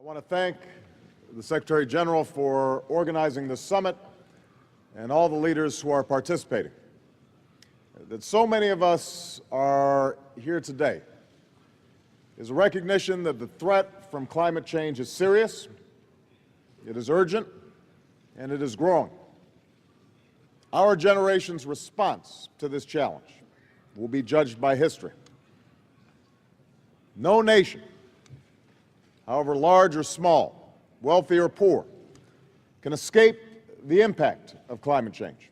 I want to thank the Secretary General for organizing this summit and all the leaders who are participating. That so many of us are here today is a recognition that the threat from climate change is serious, it is urgent, and it is growing. Our generation's response to this challenge will be judged by history. No nation, however large or small, wealthy or poor, can escape the impact of climate change.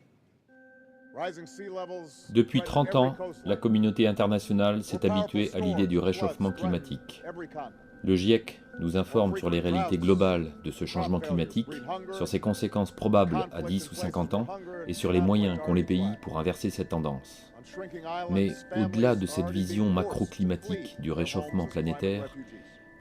Depuis 30 ans, la communauté internationale s'est habituée à l'idée du réchauffement climatique. Le GIEC nous informe sur les réalités globales de ce changement climatique, sur ses conséquences probables à 10 ou 50 ans et sur les moyens qu'ont les pays pour inverser cette tendance. Mais au-delà de cette vision macro-climatique du réchauffement planétaire,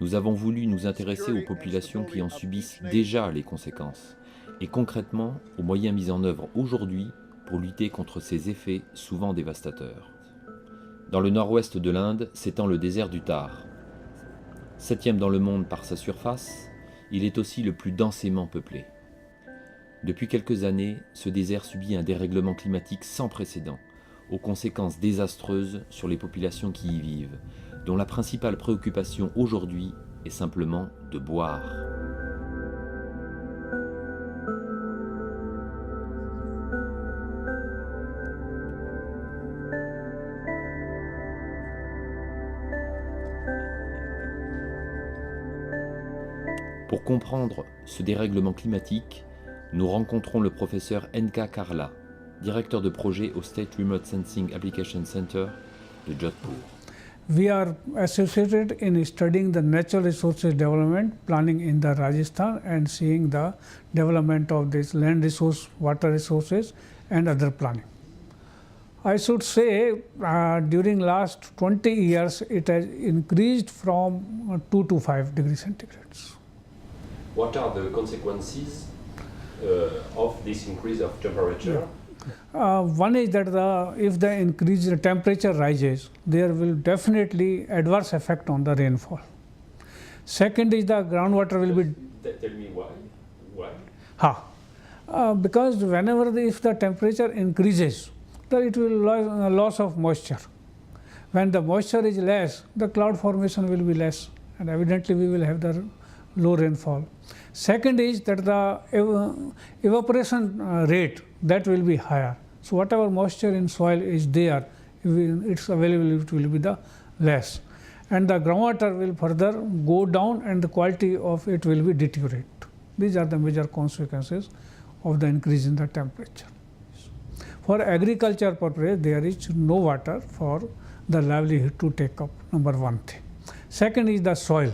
nous avons voulu nous intéresser aux populations qui en subissent déjà les conséquences et concrètement aux moyens mis en œuvre aujourd'hui pour lutter contre ces effets souvent dévastateurs. Dans le nord-ouest de l'Inde s'étend le désert du Thar. 7e dans le monde par sa surface, il est aussi le plus densément peuplé. Depuis quelques années, ce désert subit un dérèglement climatique sans précédent, aux conséquences désastreuses sur les populations qui y vivent, dont la principale préoccupation aujourd'hui est simplement de boire. Pour comprendre ce dérèglement climatique, nous rencontrons le professeur N.K. Karla, directeur de projet au State Remote Sensing Application Center de Jodhpur. We are associated in studying the natural resources development planning in the Rajasthan and seeing the development of this land resource, water resources and other planning. I should say during last 20 years it has increased from 2 to 5 degrees centigrade. What are the consequences of this increase of temperature? One is that if the increase in temperature rises, there will definitely adverse effect on the rainfall. Second is the groundwater will be. Tell me why. Because whenever if the temperature increases, then it will loss of moisture. When the moisture is less, the cloud formation will be less, and evidently we will have the low rainfall. Second is that the evaporation rate that will be higher. So whatever moisture in soil is there, its availability will be the less, and the groundwater will further go down, and the quality of it will be deteriorate. These are the major consequences of the increase in the temperature. For agriculture purpose, there is no water for the livelihood to take up. Number one thing. Second is the soil.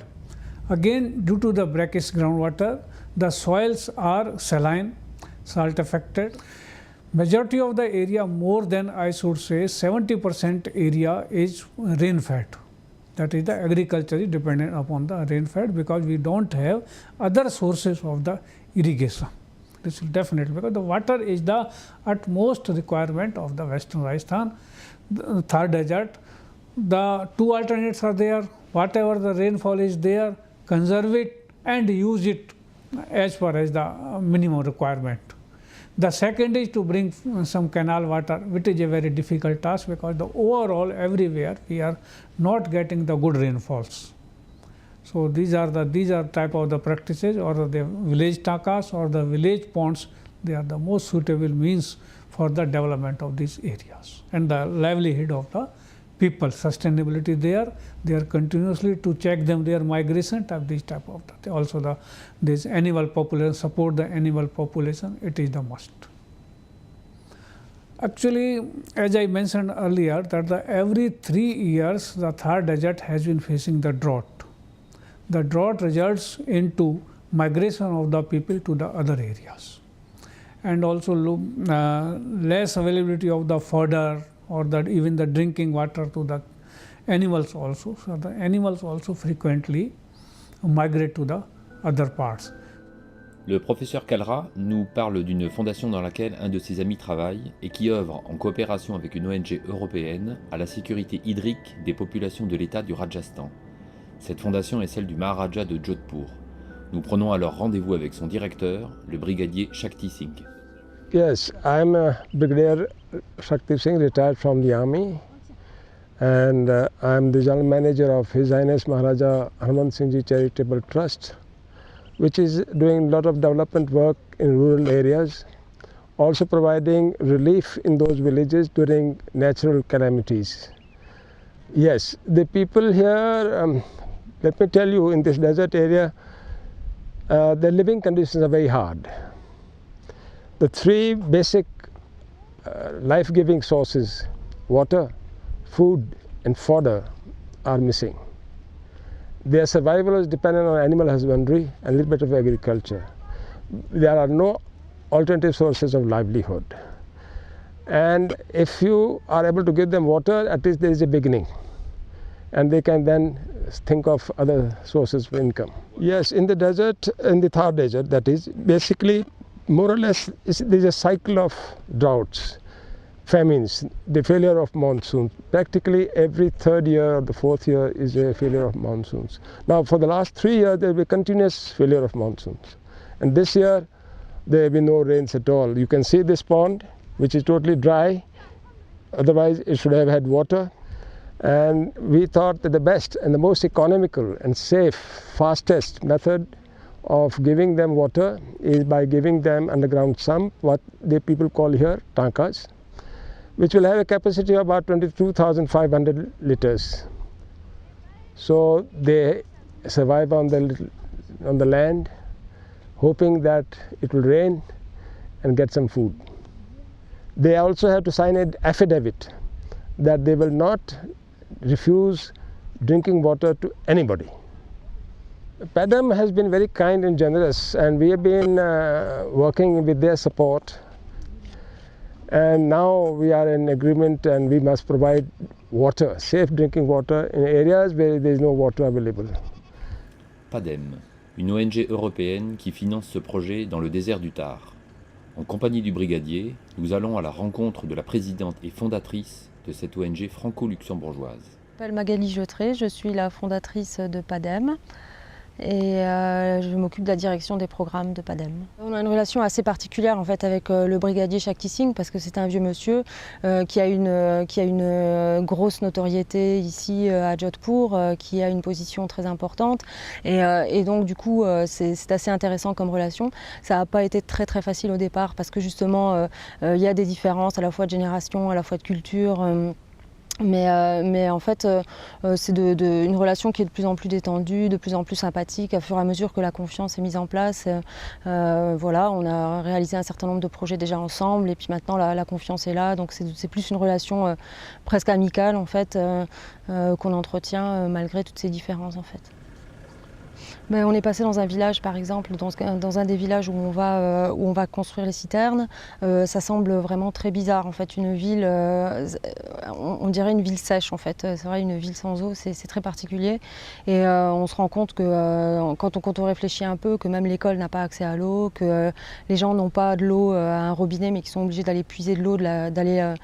Again, due to the brackish groundwater, the soils are saline, salt affected. Majority of the area, more than I should say 70% area is rain fed. That is the agriculture is dependent upon the rain fed because we don't have other sources of the irrigation. This is definitely because the water is the utmost requirement of the Western Rajasthan, the Thar desert. The two alternates are there. Whatever the rainfall is there, conserve it and use it as far as the minimum requirement. The second is to bring some canal water, which is a very difficult task because the overall everywhere we are not getting the good rainfalls. So these are type of the practices or the village takas or the village ponds. They are the most suitable means for the development of these areas and the livelihood of the people, sustainability there. They are continuously to check them their migration type this type of that. Also this animal population, support the animal population, it is the must. Actually, as I mentioned earlier, that every 3 years the Thar desert has been facing the drought. The drought results into migration of the people to the other areas, and also less availability of the fodder or even the drinking water to the animals also. So the animals also frequently migrate to the other parts. Le professeur Kalra nous parle d'une fondation dans laquelle un de ses amis travaille et qui œuvre en coopération avec une ONG européenne à la sécurité hydrique des populations de l'État du Rajasthan. Cette fondation est celle du Maharaja de Jodhpur. Nous prenons alors rendez-vous avec son directeur, le brigadier Shakti Singh. Yes, I'm Brigadier Shakti Singh, retired from the army, and I'm the general manager of His Highness Maharaja Harmandir Singh Ji Charitable Trust, which is doing a lot of development work in rural areas, also providing relief in those villages during natural calamities. Yes, the people here, let me tell you, in this desert area, the living conditions are very hard. The three basic life-giving sources, water, food and fodder, are missing. Their survival is dependent on animal husbandry and a little bit of agriculture. There are no alternative sources of livelihood. And if you are able to give them water, at least there is a beginning. And they can then think of other sources of income. Yes, in the desert, in the Thar desert, that is, basically, more or less, there's a cycle of droughts, famines, the failure of monsoons. Practically every third year or the fourth year is a failure of monsoons. Now, for the last 3 years, there will be continuous failure of monsoons. And this year, there will be no rains at all. You can see this pond, which is totally dry. Otherwise, it should have had water. And we thought that the best and the most economical and safe, fastest method of giving them water is by giving them underground sump, what the people call here tankas, which will have a capacity of about 22,500 liters. So they survive on the land, hoping that it will rain and get some food. They also have to sign an affidavit that they will not refuse drinking water to anybody. PADEM has been very kind and generous, and we have been working with their support. And now we are in agreement and we must provide water, safe drinking water in areas where there is no water available. PADEM, une ONG européenne qui finance ce projet dans le désert du Thar. En compagnie du brigadier, nous allons à la rencontre de la présidente et fondatrice de cette ONG franco-luxembourgeoise. Je m'appelle Magali Jetré, je suis la fondatrice de PADEM et je m'occupe de la direction des programmes de PADEM. On a une relation assez particulière en fait avec le brigadier Shakti Singh parce que c'est un vieux monsieur qui a une grosse notoriété ici à Jodhpur, qui a une position très importante et donc du coup c'est assez intéressant comme relation. Ça n'a pas été très facile au départ parce que justement il y a des différences à la fois de génération, à la fois de culture. Mais en fait, c'est une relation qui est de plus en plus détendue, de plus en plus sympathique, à fur et à mesure que la confiance est mise en place. Voilà, on a réalisé un certain nombre de projets déjà ensemble, et puis maintenant la confiance est là, donc c'est plus une relation presque amicale en fait, qu'on entretient malgré toutes ces différences en fait. On est passé dans un village par exemple, dans un des villages où on va construire les citernes. Ça semble vraiment très bizarre en fait, une ville, on dirait une ville sèche en fait. C'est vrai, une ville sans eau, c'est très particulier. Et on se rend compte que quand on réfléchit un peu, que même l'école n'a pas accès à l'eau, que les gens n'ont pas de l'eau à un robinet mais qui sont obligés d'aller puiser de l'eau, d'aller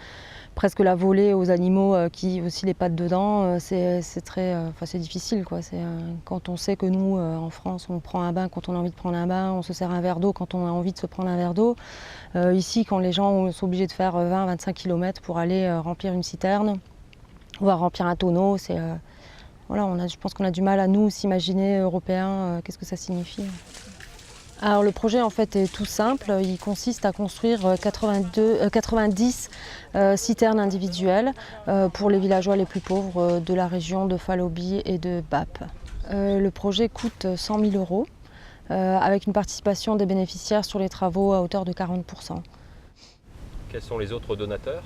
presque la voler aux animaux qui aussi les pattes dedans, c'est difficile quoi. Quand on sait que nous en France on prend un bain quand on a envie de prendre un bain, on se sert un verre d'eau quand on a envie de se prendre un verre d'eau. Ici quand les gens sont obligés de faire 20-25 km pour aller remplir une citerne ou à remplir un tonneau, voilà, je pense qu'on a du mal à nous s'imaginer européens qu'est-ce que ça signifie. Alors le projet en fait est tout simple, il consiste à construire 90 citernes individuelles pour les villageois les plus pauvres de la région de Falobi et de Bap. Le projet coûte 100 000 € avec une participation des bénéficiaires sur les travaux à hauteur de 40%. Quels sont les autres donateurs ?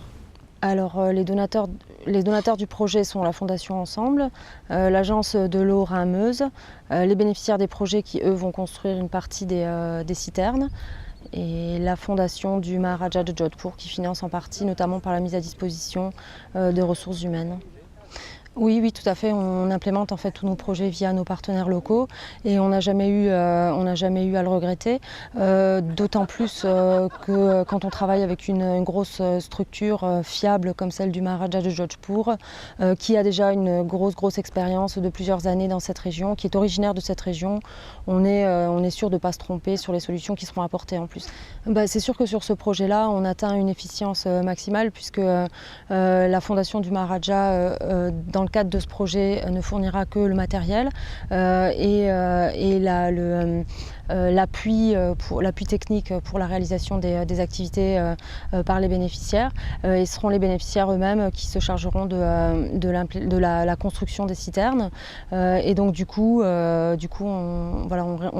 Alors les donateurs du projet sont la Fondation Ensemble, l'agence de l'eau Rhin-Meuse, les bénéficiaires des projets qui eux vont construire une partie des citernes et la Fondation du Maharaja de Jodhpur qui finance en partie notamment par la mise à disposition de ressources humaines. Oui, oui, tout à fait. On implémente en fait tous nos projets via nos partenaires locaux et on n'a jamais eu à le regretter. D'autant plus que quand on travaille avec une grosse structure fiable comme celle du Maharaja de Jodhpur, qui a déjà une grosse expérience de plusieurs années dans cette région, qui est originaire de cette région, on est sûr de ne pas se tromper sur les solutions qui seront apportées en plus. C'est sûr que sur ce projet-là, on atteint une efficience maximale puisque la fondation du Maharaja, dans le cadre de ce projet, ne fournira que le matériel et l'appui technique pour la réalisation des activités par les bénéficiaires. Et ce seront les bénéficiaires eux-mêmes qui se chargeront de la construction des citernes. Et donc du coup on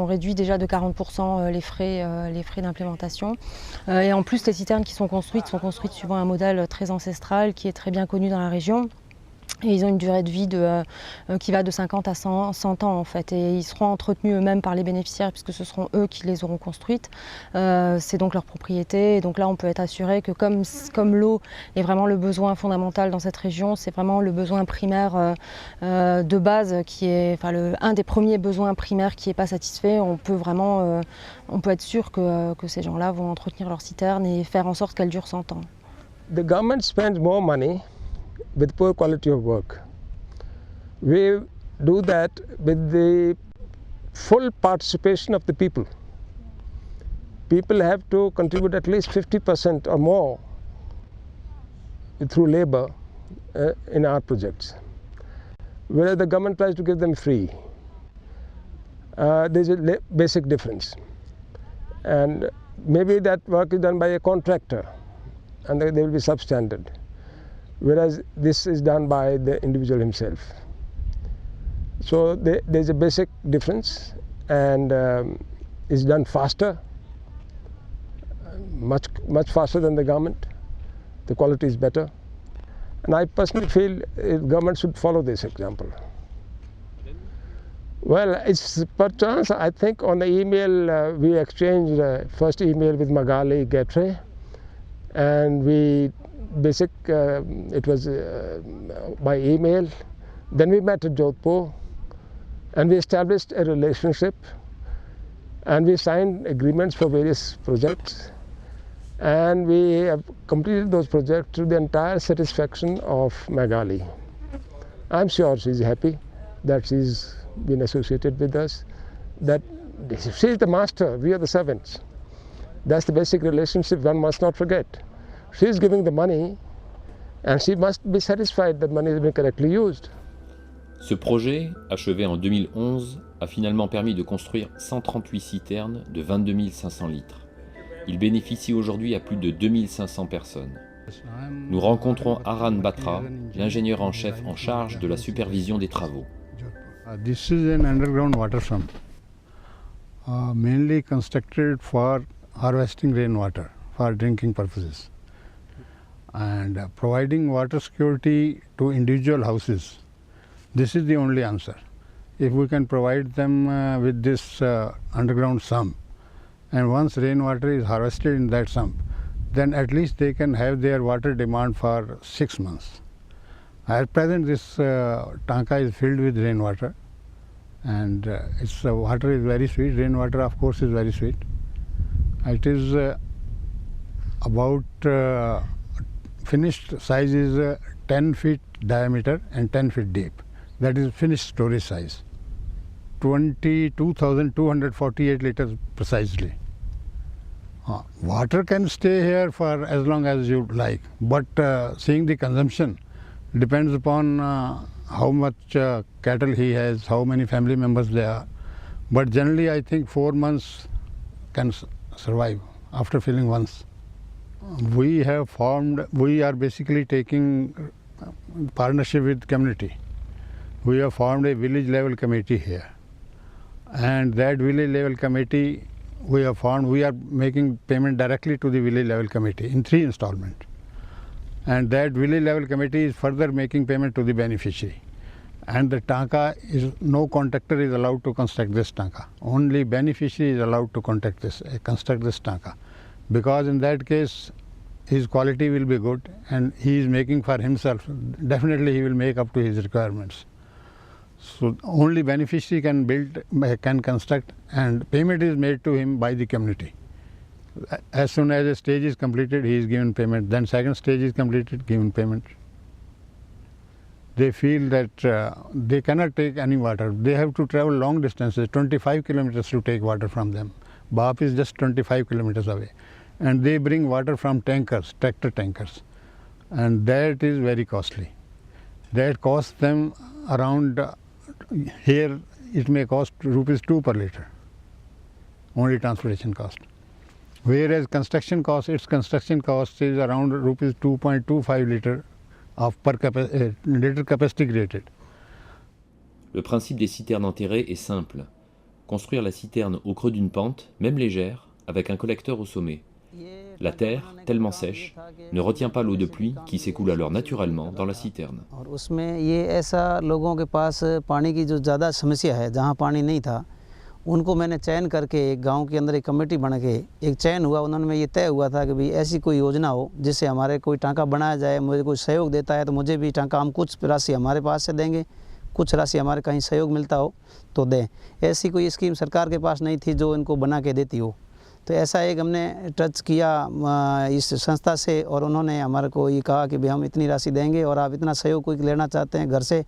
réduit déjà de 40% les frais d'implémentation. Et en plus, les citernes qui sont construites suivant un modèle très ancestral qui est très bien connu dans la région. Et ils ont une durée de vie qui va de 50 à 100 ans en fait. Et ils seront entretenus eux-mêmes par les bénéficiaires puisque ce seront eux qui les auront construites. C'est donc leur propriété. Et donc là, on peut être assuré que comme l'eau est vraiment le besoin fondamental dans cette région, c'est vraiment le besoin primaire de base qui est, un des premiers besoins primaires qui n'est pas satisfait. On peut être sûr que ces gens-là vont entretenir leurs citernes et faire en sorte qu'elles durent 100 ans. The government spends more money with poor quality of work. We do that with the full participation of the people. People have to contribute at least 50% or more through labor in our projects, whereas the government tries to give them free. There's a basic difference, and maybe that work is done by a contractor and they will be substandard, whereas this is done by the individual himself. So there's a basic difference, and it's done faster, much faster than the government. The quality is better, and I personally feel government should follow this example. Well, it's per chance. I think on the email we exchanged first email with Magali Gatre, and it was by email. Then we met at Jodhpur, and we established a relationship, and we signed agreements for various projects, and we have completed those projects to the entire satisfaction of Magali. I'm sure she's happy that she's been associated with us, that she's the master, we are the servants. That's the basic relationship one must not forget. She's giving the money, and she must be satisfied that money has been correctly used. Ce projet, achevé en 2011, a finalement permis de construire 138 citernes de 22 500 litres. Il bénéficie aujourd'hui à plus de 2500 personnes. Nous rencontrons Aran Batra, l'ingénieur en chef en charge de la supervision des travaux. This is an underground water sump, mainly constructed for harvesting rainwater for drinking purposes and providing water security to individual houses. This is the only answer. If we can provide them with this underground sump, and once rainwater is harvested in that sump, then at least they can have their water demand for 6 months. At present, this tanka is filled with rainwater, and its water is very sweet. Rainwater, of course, is very sweet. It is about finished size is 10 feet diameter and 10 feet deep. That is finished storage size. 22,248 liters precisely. Water can stay here for as long as you like, but seeing the consumption depends upon how much cattle he has, how many family members there are. But generally I think 4 months can survive after filling once. We are basically taking partnership with community. We have formed a village level committee here. And that village level committee we are making payment directly to the village level committee in 3 installments. And that village level committee is further making payment to the beneficiary. And the tanka no contractor is allowed to construct this tanka. Only beneficiary is allowed to construct this tanka. Because in that case, his quality will be good, and he is making for himself. Definitely he will make up to his requirements. So only beneficiary can build, can construct, and payment is made to him by the community. As soon as a stage is completed, he is given payment. Then second stage is completed, given payment. They feel that they cannot take any water. They have to travel long distances, 25 kilometers to take water from them. Bap is just 25 kilometers away. And they bring water from tankers, tractor tankers. And that is very costly. That costs them around, here it may cost rupees 2 per liter, only transportation cost. Whereas construction cost, its construction cost is around rupees 2.25 liter of per liter capacity created. Le principe des citernes enterrées est simple. Construire la citerne au creux d'une pente, même légère, avec un collecteur au sommet. La terre, tellement sèche, ne retient pas l'eau de pluie qui s'écoule alors naturellement dans la citerne. और उसमें ये ऐसा लोगों के पास पानी की जो ज़्यादा समस्या है, जहाँ पानी नहीं था, उनको मैंने चयन करके एक गांव के अंदर एक कमेटी बना के एक चयन हुआ। उन्होंने में ये तय हुआ था कि भाई ऐसी कोई योजना हो जिससे हमारे कोई टांका बनाया जाए, मुझे कोई सहयोग देता है तो मुझे भी टांका, हम कुछ राशि हमारे पास से देंगे, कुछ राशि हमारे कहीं सहयोग मिलता हो तो दें। ऐसी कोई स्कीम सरकार के पास नहीं थी जो इनको बना के देती हो। तो ऐसा एक हमने टच किया इस संस्था से, और उन्होंने हमारे को ये कहा कि भाई हम इतनी राशि देंगे और आप इतना सहयोग कोई लेना चाहते हैं, घर से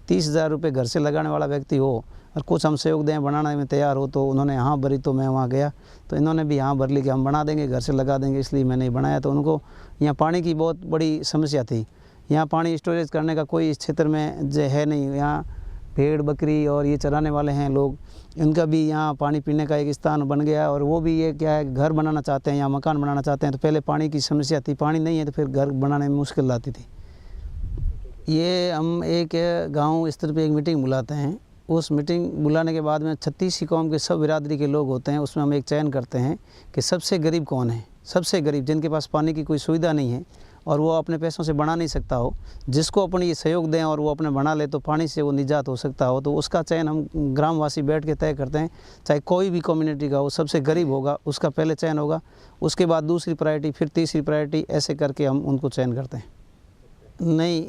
30,000 रुपये घर से लगाने वाला व्यक्ति हो और कुछ हम सहयोग दें, बनाने में तैयार हो, तो उन्होंने हाँ भरी। तो मैं वहाँ गया तो इन्होंने भी हाँ भर ली कि हम बना देंगे, घर से लगा देंगे, इसलिए मैंने बनाया। तो उनको यहाँ पानी की बहुत बड़ी समस्या थी। यहाँ पानी स्टोरेज करने का कोई इस क्षेत्र में जो है नहीं। यहाँ भेड़ बकरी और ये चराने वाले हैं लोग, इनका भी यहाँ पानी पीने का एक स्थान बन गया। और वो भी ये क्या है, घर बनाना चाहते हैं या मकान बनाना चाहते हैं, तो पहले पानी की समस्या थी, पानी नहीं है तो फिर घर बनाने में मुश्किल आती थी। ये हम एक गांव स्तर पे एक मीटिंग बुलाते हैं। उस मीटिंग बुलाने के बाद में 36 कौम के सब बिरादरी के लोग होते हैं। उसमें हम एक चयन करते हैं कि सबसे गरीब कौन है, सबसे गरीब जिनके पास पानी की कोई सुविधा नहीं है और वो अपने पैसों से बना नहीं सकता हो, जिसको अपन ये सहयोग दें और वो अपने बना ले तो पानी से वो निजात हो सकता हो, तो उसका चयन हम ग्रामवासी बैठ के तय करते हैं। चाहे कोई भी कम्युनिटी का हो, सबसे गरीब होगा उसका पहले चयन होगा, उसके बाद दूसरी प्रायोरिटी, फिर तीसरी प्रायोरिटी, ऐसे करके हम उनको चयन करते हैं। नहीं,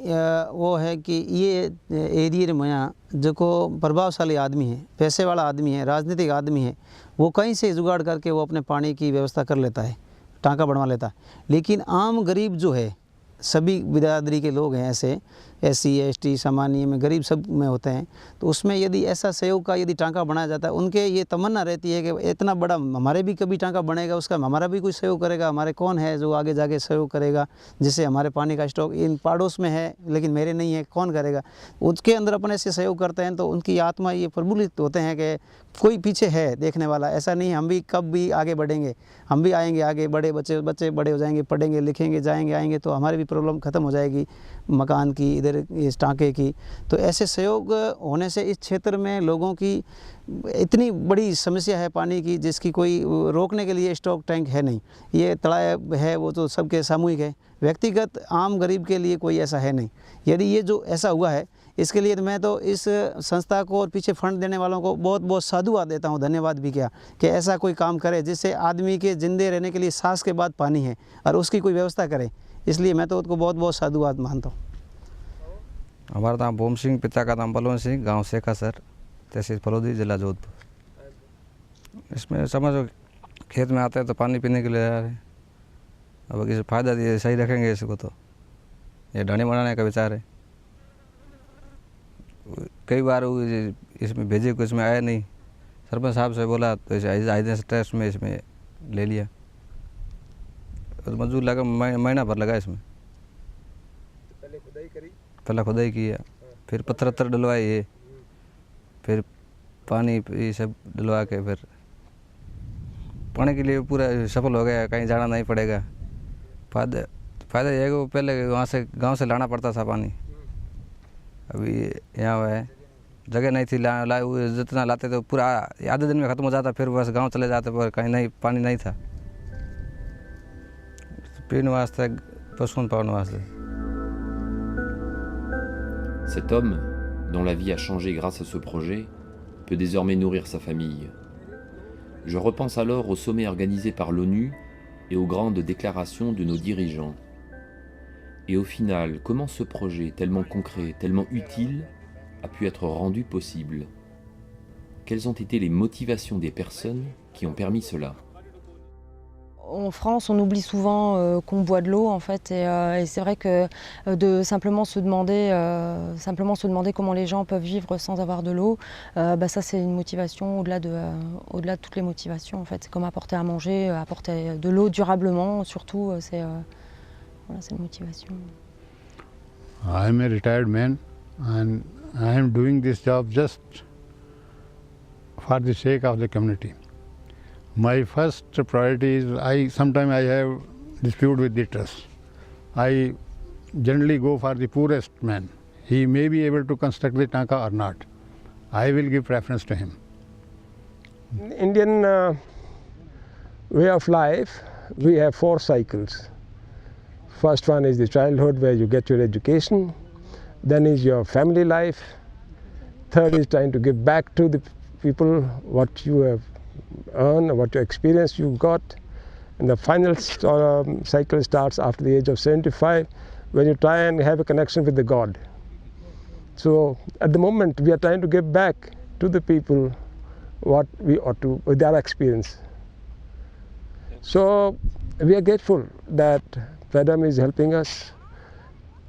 वो है कि ये एरिया में यहाँ जो को प्रभावशाली आदमी है, पैसे वाला आदमी है, राजनीतिक आदमी है, वो कहीं से जुगाड़ करके वो अपने पानी की व्यवस्था कर लेता है, टांका बनवा लेता है। लेकिन आम गरीब जो है, सभी बिरादरी के लोग हैं ऐसे, SC ST सामान्य में गरीब सब में होते हैं, तो उसमें यदि ऐसा सहयोग का यदि टांका बनाया जाता है, उनके ये तमन्ना रहती है कि इतना बड़ा हमारे भी कभी टांका बनेगा, उसका हमारा भी कोई सहयोग करेगा, हमारे कौन है जो आगे जाके सहयोग करेगा, जिससे हमारे पानी का स्टॉक इन पड़ोस में है लेकिन मेरे नहीं है, कौन करेगा। उसके अंदर अपन ऐसे सहयोग करते हैं तो उनकी आत्मा ये प्रफुल्लित होते हैं कि कोई पीछे है देखने वाला, ऐसा नहीं हम भी कब भी आगे बढ़ेंगे, हम भी आएंगे आगे, बड़े बच्चे बड़े हो जाएंगे, पढ़ेंगे लिखेंगे, जाएंगे आएंगे, तो हमारी भी प्रॉब्लम ख़त्म हो जाएगी मकान की, इधर इस टांके की। तो ऐसे सहयोग होने से इस क्षेत्र में लोगों की इतनी बड़ी समस्या है पानी की, जिसकी कोई रोकने के लिए स्टॉक टैंक है नहीं। ये तालाब है वो तो सबके सामूहिक है, व्यक्तिगत आम गरीब के लिए कोई ऐसा है नहीं। यदि ये जो ऐसा हुआ है, इसके लिए मैं तो इस संस्था को और पीछे फंड देने वालों को बहुत बहुत साधुवाद देता हूँ, धन्यवाद भी किया कि ऐसा कोई काम करे जिससे आदमी के ज़िंदे रहने के लिए सांस के बाद पानी है और उसकी कोई व्यवस्था करे। इसलिए मैं तो उसको बहुत बहुत साधुवाद मानता हूँ। हमारा नाम बोम सिंह, पिता का नाम बलवंत सिंह, गांव सेखा सर, तहसील फलोदी, जिला जोधपुर। इसमें समझो खेत में आते हैं तो पानी पीने के लिए आ रहे हैं। अब किसी फ़ायदा दिए सही रखेंगे इसको, तो ये ढाणी बनाने का विचार है। कई बार इसमें भेजे को इसमें आया नहीं, सरपंच साहब से बोला तो इसे आइडेंस टेस्ट में इसमें ले लिया, तो मजदूर लगा महीना भर लगा इसमें। पहला खुदाई किया, फिर पत्थर डलवाए, ये फिर पानी ये सब डलवा के फिर पानी के लिए पूरा सफल हो गया, कहीं जाना नहीं पड़ेगा। फ़ायदा यह है कि वो पहले वहाँ से गांव से लाना पड़ता था पानी, अभी यहाँ है जगह नहीं थी, जितना लाते तो पूरा आधे दिन में ख़त्म हो जाता, फिर बस गांव चले जाते, पर कहीं नहीं पानी नहीं था पीने वास्ते, पशुओं पालने वास्ते। Cet homme, dont la vie a changé grâce à ce projet, peut désormais nourrir sa famille. Je repense alors au sommet organisé par l'ONU et aux grandes déclarations de nos dirigeants. Et au final, comment ce projet tellement concret, tellement utile, a pu être rendu possible? Quelles ont été les motivations des personnes qui ont permis cela? En France, on oublie souvent qu'on boit de l'eau en fait, et c'est vrai que de simplement se demander comment les gens peuvent vivre sans avoir de l'eau, ça c'est une motivation au-delà de toutes les motivations en fait. C'est comme apporter à manger, apporter de l'eau durablement, surtout c'est une motivation. I am a retired man and I am doing this job just for the sake of the community. My first priority is sometimes I have dispute with the trust. I generally go for the poorest man. He may be able to construct the tanka or not. I will give preference to him. In Indian way of life, we have 4 cycles. First one is the childhood where you get your education. Then is your family life. Third is trying to give back to the people what you have earned, what your experience you got. And the final cycle starts after the age of 75, when you try and have a connection with the God. So at the moment we are trying to give back to the people what we ought to with our experience. So we are grateful that PADEM is helping us.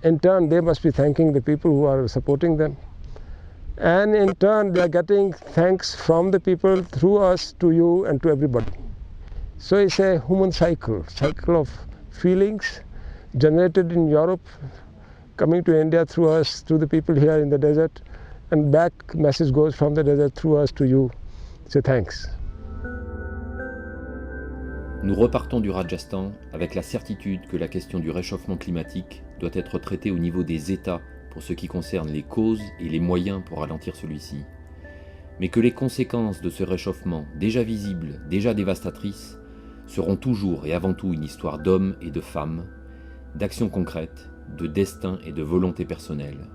In turn, they must be thanking the people who are supporting them. And in turn, they are getting thanks from the people through us to you and to everybody. So it's a human cycle of feelings generated in Europe, coming to India through us, to the people here in the desert, and back message goes from the desert through us to you. So thanks. Nous repartons du Rajasthan avec la certitude que la question du réchauffement climatique doit être traitée au niveau des États pour ce qui concerne les causes et les moyens pour ralentir celui-ci, mais que les conséquences de ce réchauffement, déjà visibles, déjà dévastatrices, seront toujours et avant tout une histoire d'hommes et de femmes, d'actions concrètes, de destin et de volonté personnelle.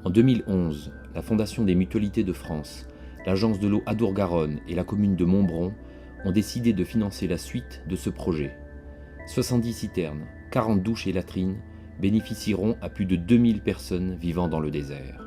En 2011, la Fondation des Mutualités de France, l'Agence de l'eau Adour-Garonne et la commune de Montbron ont décidé de financer la suite de ce projet. 70 citernes, 40 douches et latrines bénéficieront à plus de 2000 personnes vivant dans le désert.